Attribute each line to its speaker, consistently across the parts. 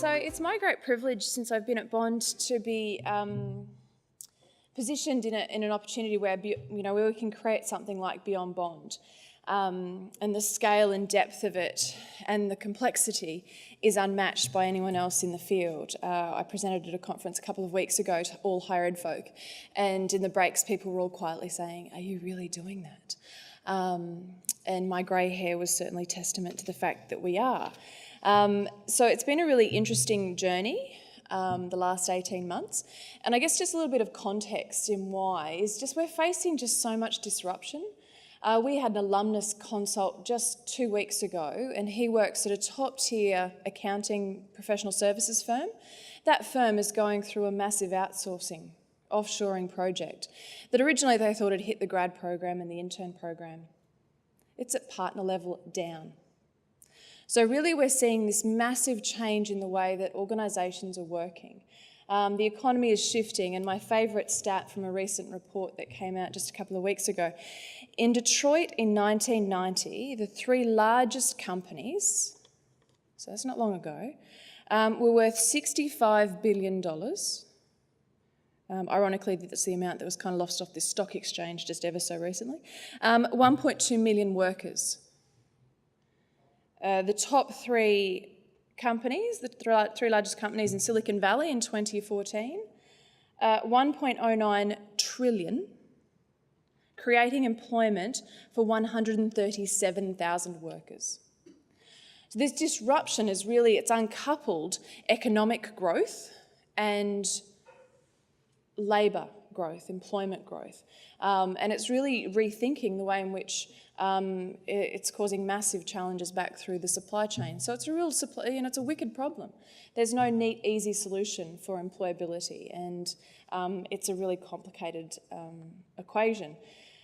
Speaker 1: So it's my great privilege since I've been at Bond to be positioned in an opportunity where where we can create something like Beyond Bond, and the scale and depth of it and the complexity is unmatched by anyone else in the field. I presented at a conference a couple of weeks ago to all higher ed folk, and in the breaks people were all quietly saying, "Are you really doing that?" And my grey hair was certainly testament to the fact that we are. So it's been a really interesting journey, the last 18 months. And I guess just a little bit of context in why is just we're facing just so much disruption. We had an alumnus consult just 2 weeks ago, and he works at a top-tier accounting professional services firm. That firm is going through a massive outsourcing, offshoring project that originally they thought had hit the grad program and the intern program. It's at partner level down. So really we're seeing this massive change in the way that organisations are working. The economy is shifting, and my favourite stat from a recent report that came out just a couple of weeks ago, in Detroit in 1990, the three largest companies, so that's not long ago, were worth $65 billion. Ironically, that's the amount that was kind of lost off this stock exchange just ever so recently. 1.2 million workers. The top three companies, the three largest companies in Silicon Valley in 2014, 1.09 trillion, creating employment for 137,000 workers. So this disruption is really, it's uncoupled economic growth and labour growth, employment growth. And it's really rethinking the way in which it's causing massive challenges back through the supply chain. So it's a real it's a wicked problem. There's no neat, easy solution for employability, and it's a really complicated equation.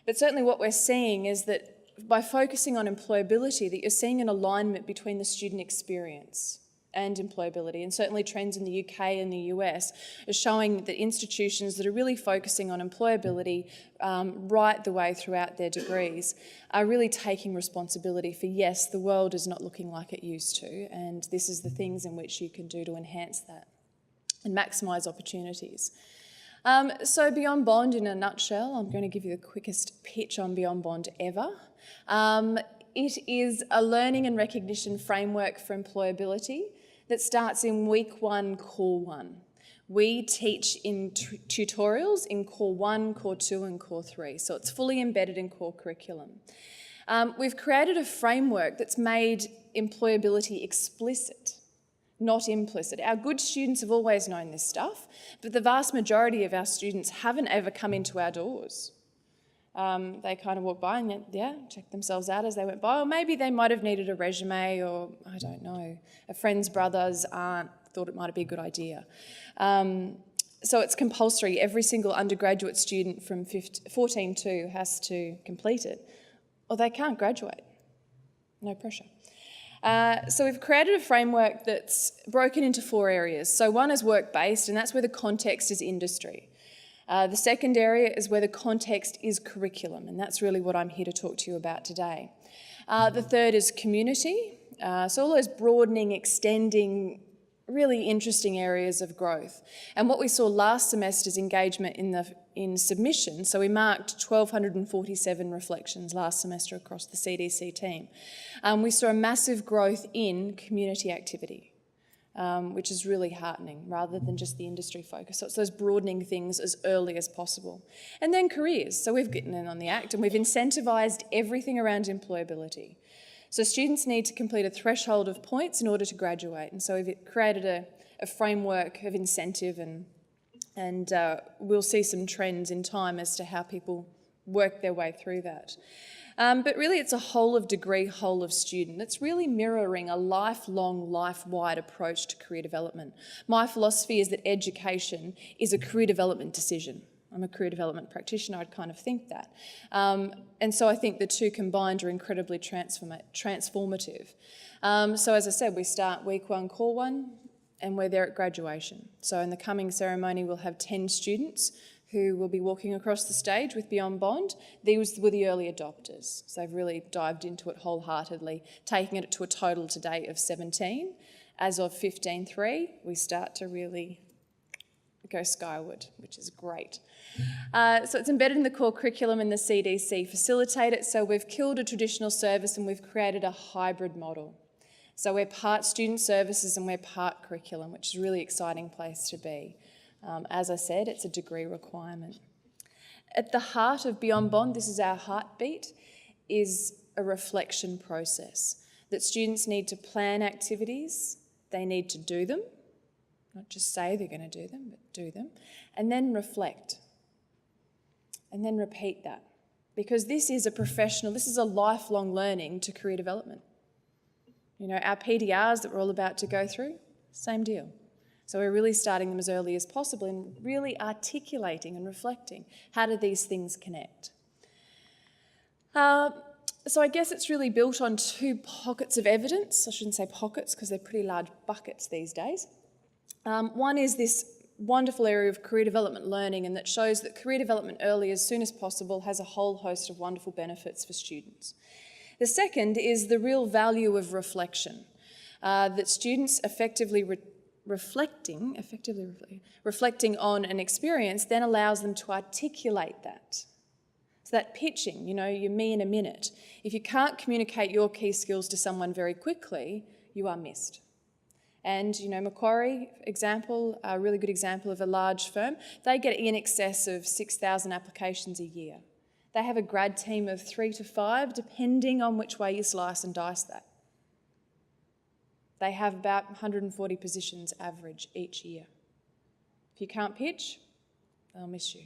Speaker 1: But certainly what we're seeing is that by focusing on employability, that you're seeing an alignment between the student experience and employability, and certainly trends in the UK and the US are showing that institutions that are really focusing on employability right the way throughout their degrees are really taking responsibility for, yes, the world is not looking like it used to, and this is the things in which you can do to enhance that and maximise opportunities. So Beyond Bond in a nutshell, I'm going to give you the quickest pitch on Beyond Bond ever. It is a learning and recognition framework for employability that starts in week 1, core 1. We teach in tutorials in core 1, core 2 and core 3, so it's fully embedded in core curriculum. We've created a framework that's made employability explicit, not implicit. Our good students have always known this stuff, but the vast majority of our students haven't ever come into our doors. They kind of walk by and, check themselves out as they went by, or maybe they might have needed a resume, or, I don't know, a friend's brother's aunt thought it might be a good idea. So it's compulsory. Every single undergraduate student from 14-2 has to complete it, or they can't graduate. No pressure. So we've created a framework that's broken into 4 areas. So one is work-based, and that's where the context is industry. The second area is where the context is curriculum, and that's really what I'm here to talk to you about today. The third is community, so all those broadening, extending, really interesting areas of growth. And what we saw last semester's engagement in submission, so we marked 1,247 reflections last semester across the CDC team. We saw a massive growth in community activity. Which is really heartening, rather than just the industry focus. So it's those broadening things as early as possible. And then careers. So we've gotten in on the act and we've incentivised everything around employability. So students need to complete a threshold of points in order to graduate. And so we've created a framework of incentive, and we'll see some trends in time as to how people work their way through that. But really it's a whole of degree, whole of student. It's really mirroring a lifelong, life-wide approach to career development. My philosophy is that education is a career development decision. I'm a career development practitioner, I'd kind of think that. And so I think the two combined are incredibly transformative. So as I said, we start week 1, core 1, and we're there at graduation. So in the coming ceremony, we'll have 10 students who will be walking across the stage with Beyond Bond. These were the early adopters. So they've really dived into it wholeheartedly, taking it to a total to date of 17. as of 15.3, we start to really go skyward, which is great. So it's embedded in the core curriculum, and the CDC facilitate it. So we've killed a traditional service and we've created a hybrid model. So we're part student services and we're part curriculum, which is a really exciting place to be. As I said, it's a degree requirement. At the heart of Beyond Bond, this is our heartbeat, is a reflection process. That students need to plan activities, they need to do them, not just say they're going to do them, but do them, and then reflect. And then repeat that. Because this is a lifelong learning to career development. You know, our PDRs that we're all about to go through, same deal. So we're really starting them as early as possible and really articulating and reflecting. How do these things connect? So I guess it's really built on two pockets of evidence. I shouldn't say pockets because they're pretty large buckets these days. One is this wonderful area of career development learning, and that shows that career development early as soon as possible has a whole host of wonderful benefits for students. The second is the real value of reflection, that students effectively reflecting on an experience then allows them to articulate that. So that pitching, you know, your me in a minute. If you can't communicate your key skills to someone very quickly, you are missed. And, you know, Macquarie example, a really good example of a large firm, they get in excess of 6,000 applications a year. They have a grad team of 3 to 5, depending on which way you slice and dice that. They have about 140 positions average each year. If you can't pitch, they'll miss you.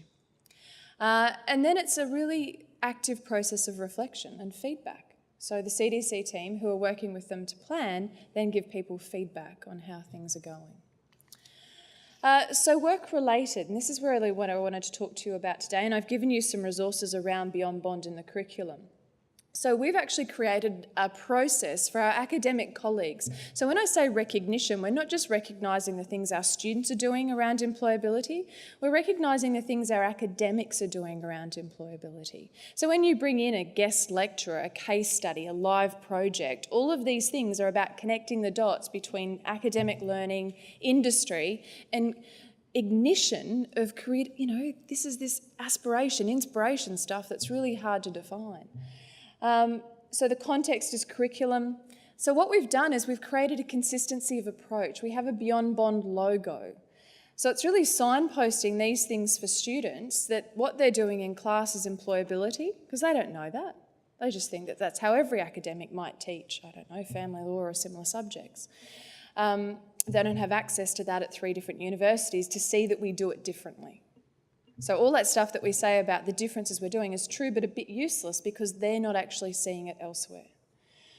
Speaker 1: And then it's a really active process of reflection and feedback. So the CDC team, who are working with them to plan, then give people feedback on how things are going. So work-related, and this is really what I wanted to talk to you about today, and I've given you some resources around Beyond Bond in the curriculum. So we've actually created a process for our academic colleagues. So when I say recognition, we're not just recognising the things our students are doing around employability, we're recognising the things our academics are doing around employability. So when you bring in a guest lecturer, a case study, a live project, all of these things are about connecting the dots between academic learning, industry, and ignition of career. You know, this is this aspiration, inspiration stuff that's really hard to define. So the context is curriculum. So what we've done is we've created a consistency of approach. We have a Beyond Bond logo. So it's really signposting these things for students, that what they're doing in class is employability, because they don't know that. They just think that that's how every academic might teach, I don't know, family law or similar subjects. They don't have access to that at 3 different universities to see that we do it differently. So all that stuff that we say about the differences we're doing is true, but a bit useless because they're not actually seeing it elsewhere.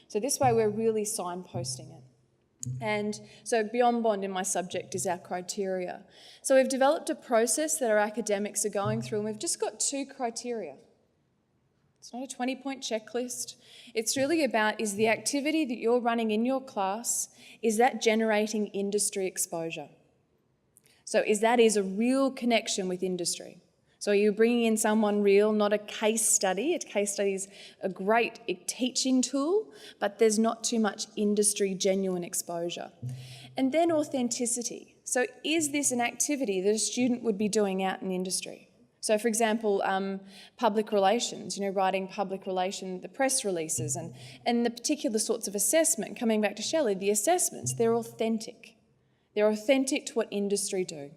Speaker 1: So this way we're really signposting it. And so Beyond Bond in my subject is our criteria. So we've developed a process that our academics are going through, and we've just got 2 criteria. It's not a 20-point checklist. It's really about, is the activity that you're running in your class, is that generating industry exposure? So is a real connection with industry? So are you bringing in someone real, not a case study? A case study is a great teaching tool, but there's not too much industry genuine exposure. And then authenticity. So is this an activity that a student would be doing out in industry? So for example, public relations, you know, writing public relation, the press releases and the particular sorts of assessment, coming back to Shelley, the assessments, they're authentic. They're authentic to what industry do.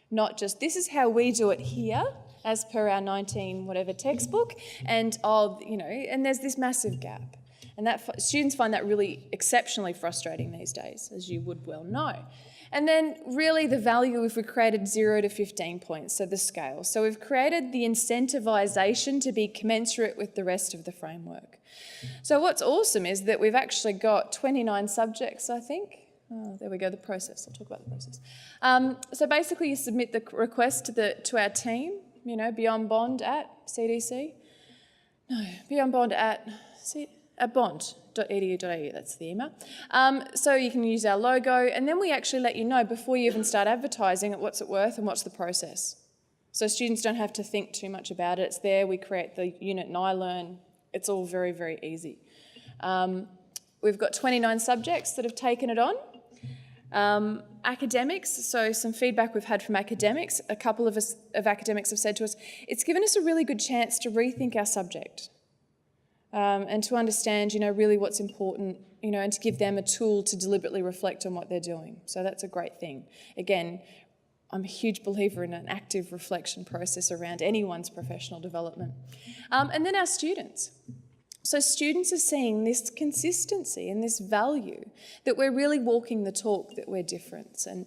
Speaker 1: Not just, this is how we do it here, as per our 19 whatever textbook, and and there's this massive gap. And that students find that really exceptionally frustrating these days, as you would well know. And then really the value, if we created 0 to 15 points, so the scale. So we've created the incentivisation to be commensurate with the rest of the framework. So what's awesome is that we've actually got 29 subjects, I think. Oh, there we go, the process. I'll talk about the process. So basically you submit the request to our team, you know, Beyond Bond at CDC. No, Beyond Bond at bond.edu.au, that's the email. So you can use our logo, and then we actually let you know before you even start advertising what's it worth and what's the process. So students don't have to think too much about it. It's there, we create the unit and I learn. It's all very, very easy. We've got 29 subjects that have taken it on. Academics, so some feedback we've had from academics. A couple of academics have said to us, it's given us a really good chance to rethink our subject and to understand, really what's important, and to give them a tool to deliberately reflect on what they're doing. So that's a great thing. Again, I'm a huge believer in an active reflection process around anyone's professional development. And then our students. So students are seeing this consistency and this value, that we're really walking the talk, that we're different. And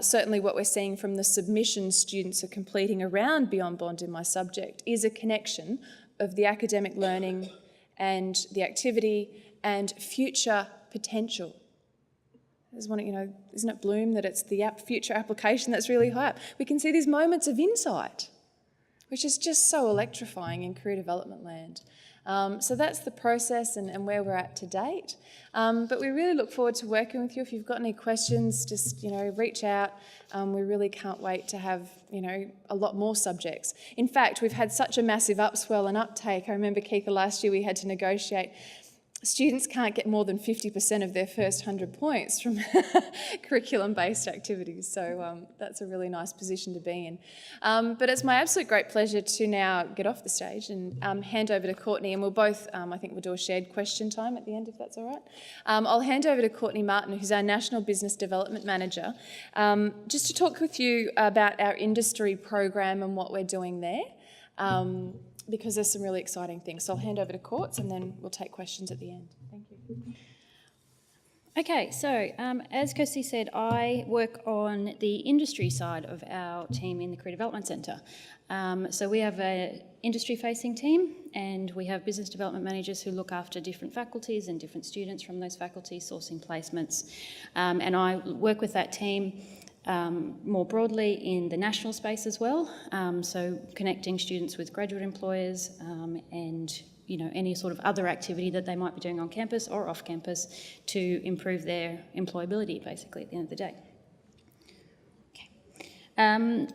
Speaker 1: certainly what we're seeing from the submissions students are completing around Beyond Bond in My Subject is a connection of the academic learning and the activity and future potential. There's one, isn't it Bloom that it's the future application that's really high up? We can see these moments of insight, which is just so electrifying in career development land. So that's the process and where we're at to date. But we really look forward to working with you. If you've got any questions, just, reach out. We really can't wait to have, a lot more subjects. In fact, we've had such a massive upswell and uptake. I remember, Keitha, last year we had to negotiate. Students can't get more than 50% of their first 100 points from curriculum-based activities, so that's a really nice position to be in. But it's my absolute great pleasure to now get off the stage and hand over to Courtney, and we'll both, I think we'll do a shared question time at the end, if that's all right. I'll hand over to Courtney Martin, who's our National Business Development Manager, just to talk with you about our industry program and what we're doing there. Because there's some really exciting things. So I'll hand over to Courts and then we'll take questions at the end. Thank you.
Speaker 2: Okay, so as Kirsty said, I work on the industry side of our team in the Career Development Centre. So we have an industry-facing team and we have business development managers who look after different faculties and different students from those faculties, sourcing placements. And I work with that team more broadly in the national space as well, so connecting students with graduate employers and any sort of other activity that they might be doing on campus or off campus to improve their employability, basically, at the end of the day.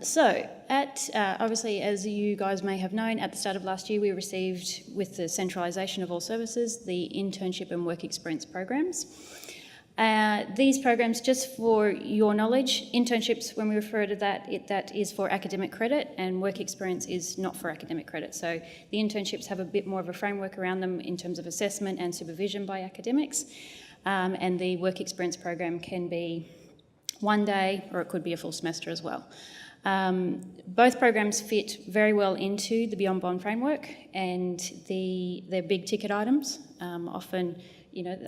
Speaker 2: So, obviously, as you guys may have known, at the start of last year we received, with the centralisation of all services, the internship and work experience programs. These programs, just for your knowledge, internships, when we refer to that, that is for academic credit, and work experience is not for academic credit. So the internships have a bit more of a framework around them in terms of assessment and supervision by academics, and the work experience program can be one day or it could be a full semester as well. Both programs fit very well into the Beyond Bond framework, and they're big ticket items. Often,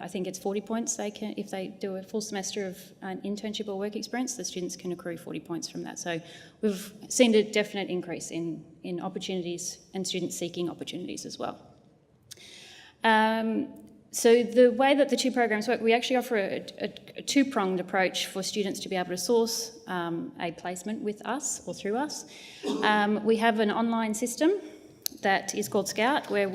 Speaker 2: I think it's 40 points if they do a full semester of an internship or work experience, the students can accrue 40 points from that. So we've seen a definite increase in opportunities and students seeking opportunities as well. So the way that the two programs work, we actually offer a two-pronged approach for students to be able to source a placement with us or through us. We have an online system that is called Scout, where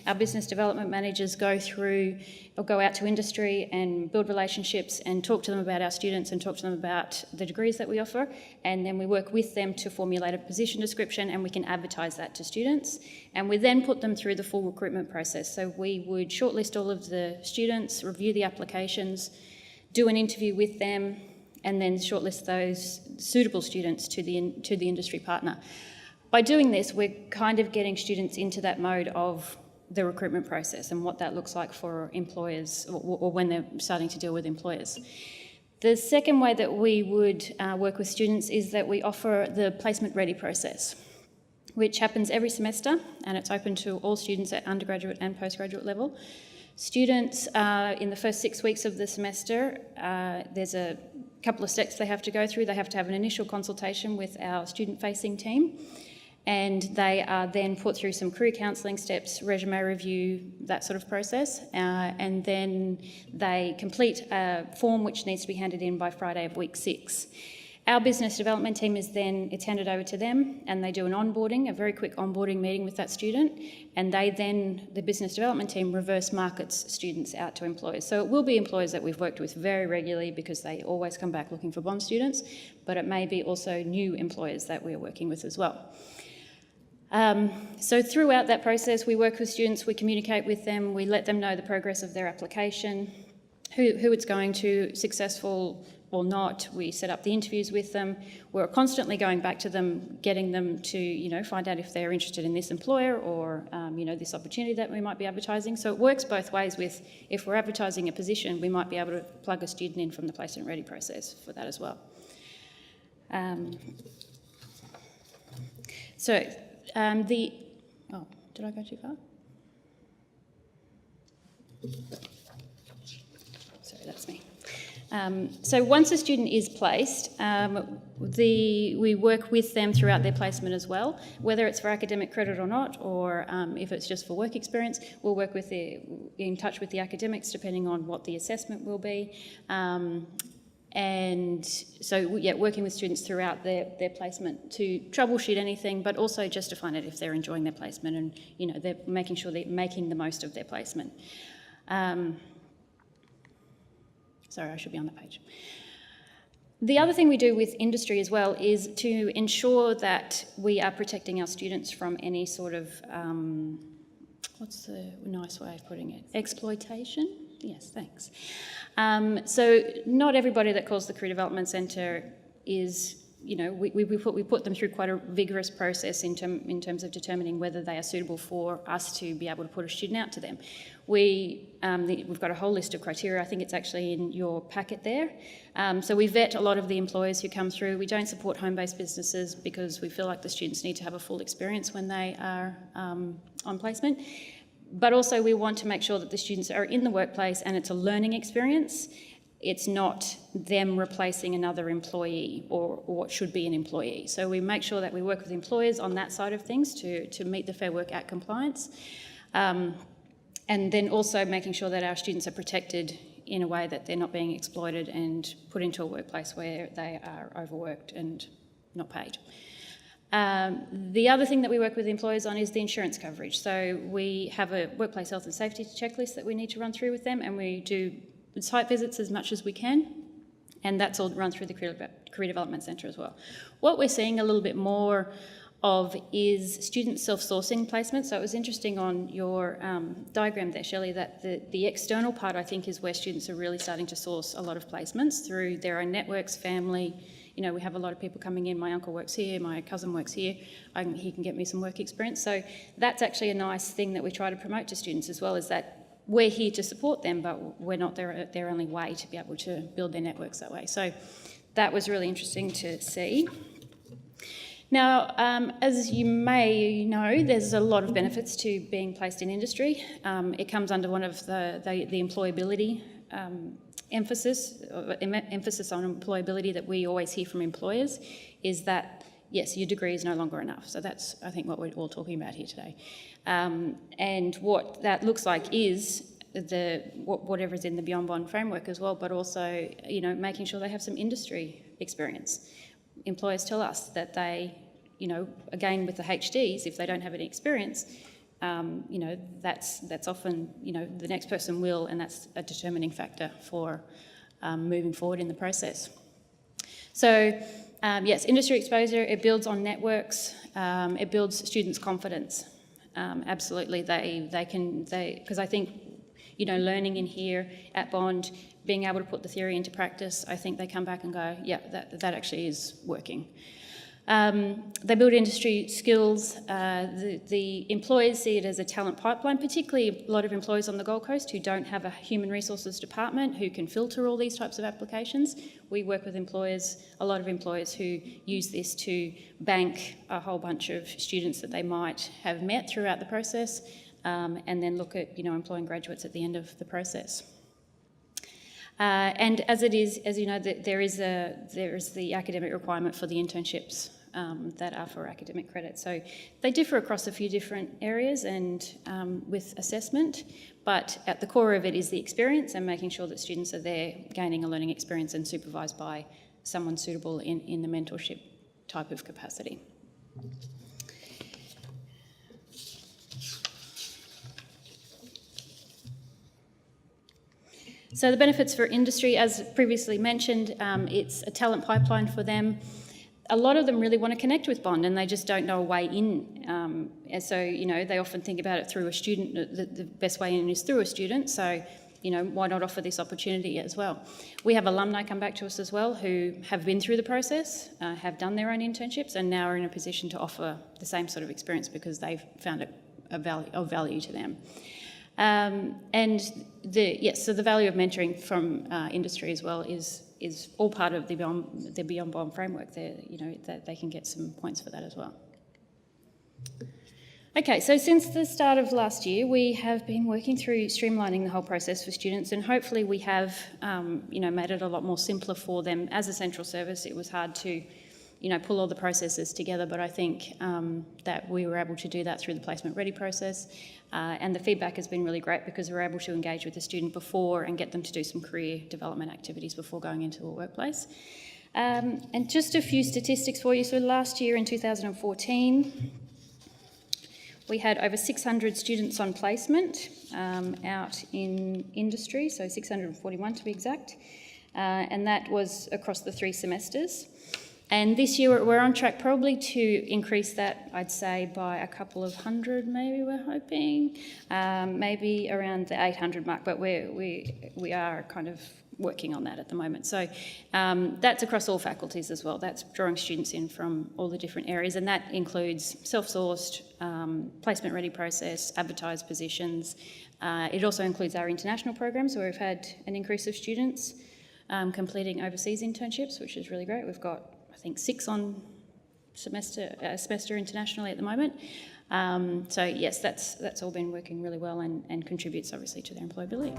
Speaker 2: our business development managers go out to industry and build relationships and talk to them about our students and talk to them about the degrees that we offer, and then we work with them to formulate a position description and we can advertise that to students, and we then put them through the full recruitment process. So we would shortlist all of the students, review the applications, do an interview with them, and then shortlist those suitable students to the industry partner. By doing this, we're kind of getting students into that mode of the recruitment process and what that looks like for employers or when they're starting to deal with employers. The second way that we would work with students is that we offer the placement ready process, which happens every semester, and it's open to all students at undergraduate and postgraduate level. Students, in the first 6 weeks of the semester, there's a couple of steps they have to go through. They have to have an initial consultation with our student-facing team, and they are then put through some career counselling steps, resume review, that sort of process, and then they complete a form which needs to be handed in by Friday of week 6. Our business development team it's handed over to them, and they do an onboarding, a very quick onboarding meeting with that student, and the business development team reverse markets students out to employers. So it will be employers that we've worked with very regularly because they always come back looking for bond students, but it may be also new employers that we're working with as well. So throughout that process, we work with students, we communicate with them, we let them know the progress of their application, who it's going to, successful or not. We set up the interviews with them. We're constantly going back to them, getting them to, find out if they're interested in this employer or, this opportunity that we might be advertising. So it works both ways with, if we're advertising a position, we might be able to plug a student in from the placement ready process for that as well. Did I go too far? Sorry, that's me. So once a student is placed, we work with them throughout their placement as well, whether it's for academic credit or not, or if it's just for work experience. We'll work in touch with the academics depending on what the assessment will be. And so, working with students throughout their placement to troubleshoot anything, but also just to find out if they're enjoying their placement and, they're making sure they're making the most of their placement. Sorry, I should be on the page. The other thing we do with industry as well is to ensure that we are protecting our students from any sort of, what's the nice way of putting it? Exploitation? Yes, thanks. So not everybody that calls the Career Development Centre is, we put them through quite a vigorous process in terms of determining whether they are suitable for us to be able to put a student out to them. We've got a whole list of criteria. I think it's actually in your packet there. So we vet a lot of the employers who come through. We don't support home-based businesses because we feel like the students need to have a full experience when they are on placement. But also we want to make sure that the students are in the workplace and it's a learning experience. It's not them replacing another employee or what should be an employee. So we make sure that we work with employers on that side of things to meet the Fair Work Act compliance. And then also making sure that our students are protected in a way that they're not being exploited and put into a workplace where they are overworked and not paid. The other thing that we work with employers on is the insurance coverage. So we have a workplace health and safety checklist that we need to run through with them, and we do site visits as much as we can, and that's all run through the Career Development Centre as well. What we're seeing a little bit more of is student self-sourcing placement. So it was interesting on your diagram there, Shelley, that the external part, I think, is where students are really starting to source a lot of placements through their own networks, family. We have a lot of people coming in. My uncle works here, my cousin works here. He can get me some work experience. So that's actually a nice thing that we try to promote to students as well, is that we're here to support them, but we're not their only way to be able to build their networks that way. So that was really interesting to see. Now, as you may know, there's a lot of benefits to being placed in industry. It comes under one of the employability emphasis on employability that we always hear from employers, is that, yes, your degree is no longer enough. So that's, I think, what we're all talking about here today. And what that looks like is whatever's in the Beyond Bond framework as well, but also, making sure they have some industry experience. Employers tell us that they, again with the HDs, if they don't have any experience, that's often, the next person will, and that's a determining factor for moving forward in the process. So, yes, industry exposure, it builds on networks, it builds students' confidence. Absolutely, because I think, learning in here at Bond, being able to put the theory into practice, I think they come back and go, yeah, that actually is working. They build industry skills. The employers see it as a talent pipeline, particularly a lot of employers on the Gold Coast who don't have a human resources department who can filter all these types of applications. We work with a lot of employers who use this to bank a whole bunch of students that they might have met throughout the process, and then look at employing graduates at the end of the process. And as it is, as you know, there is the academic requirement for the internships that are for academic credit. So they differ across a few different areas and with assessment, but at the core of it is the experience and making sure that students are there gaining a learning experience and supervised by someone suitable in the mentorship type of capacity. So the benefits for industry, as previously mentioned, it's a talent pipeline for them. A lot of them really want to connect with Bond and they just don't know a way in. And so, they often think about it through a student, the best way in is through a student. So why not offer this opportunity as well? We have alumni come back to us as well who have been through the process, have done their own internships, and now are in a position to offer the same sort of experience because they've found it of value to them. So the value of mentoring from industry as well is all part of the Beyond Bond framework. That they can get some points for that as well. Okay, so since the start of last year, we have been working through streamlining the whole process for students, and hopefully we have, made it a lot more simpler for them. As a central service, it was hard to, pull all the processes together, but I think that we were able to do that through the placement ready process, and the feedback has been really great because we're able to engage with the student before and get them to do some career development activities before going into the workplace. And just a few statistics for you. So last year in 2014, we had over 600 students on placement out in industry, so 641 to be exact, and that was across the 3 semesters. And this year we're on track probably to increase that, I'd say, by a couple of hundred maybe, we're hoping, maybe around the 800 mark, but we are kind of working on that at the moment. So that's across all faculties as well. That's drawing students in from all the different areas, and that includes self-sourced, placement ready process, advertised positions. It also includes our international programs where we've had an increase of students completing overseas internships, which is really great. We've got, I think, 6 on semester internationally at the moment. So yes, that's all been working really well and contributes obviously to their employability.